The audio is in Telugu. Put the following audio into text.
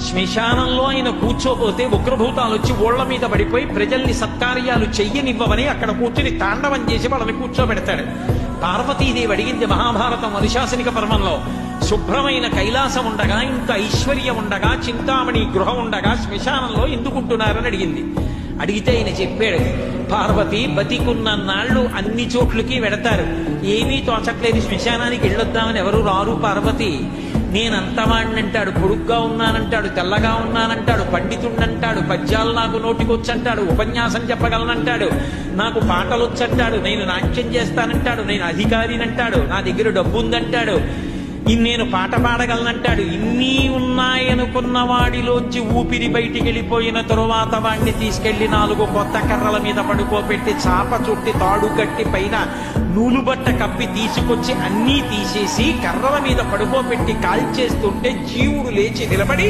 శ్మశానంలో ఆయన కూర్చోబోతే ఉగ్రభూతాలు వచ్చి ఓళ్ల మీద పడిపోయి ప్రజల్ని సత్కార్యాలు చెయ్యనివ్వవని అక్కడ కూర్చుని తాండవం చేసి వాళ్ళని కూర్చోబెడతాడు. పార్వతీదేవి అడిగింది మహాభారతం అనుశాసనిక పర్వంలో, శుభ్రమైన కైలాసం ఉండగా, ఇంత ఐశ్వర్యం ఉండగా, చింతామణి గృహం ఉండగా శ్మశానంలో ఎందుకుంటున్నారని అడిగింది. అడిగితే ఆయన చెప్పాడు, పార్వతి బతికున్న నాళ్ళు అన్ని చోట్లకి వెడతారు, ఏమీ తోచట్లేదు, శ్మశానానికి వెళ్ళొద్దామని ఎవరు రారు పార్వతి. నేనంతవాణ్ణంటాడు, పొడుగ్గా ఉన్నానంటాడు, తెల్లగా ఉన్నానంటాడు, పండితుండంటాడు, పద్యాలు నాకు నోటికొచ్చంటాడు, ఉపన్యాసం చెప్పగలనంటాడు, నాకు పాటలొచ్చంటాడు, నేను నాట్యం చేస్తానంటాడు, నేను అధికారినంటాడు, నా దగ్గర డబ్బు ఉందంటాడు, నేను పాట పాడగలనంటాడు. ఇన్ని ఉన్నాయనుకున్న వాడిలోంచి ఊపిరి బయటికి వెళ్ళిపోయిన తరువాత వాడిని తీసుకెళ్లి 4 కొత్త కర్రల మీద పడుకోబెట్టి చాప చుట్టి తాడు కట్టి పైన నూలుబట్ట కప్పి తీసుకొచ్చి అన్నీ తీసేసి కర్రల మీద పడుకోబెట్టి కాల్చేస్తుంటే జీవుడు లేచి నిలబడి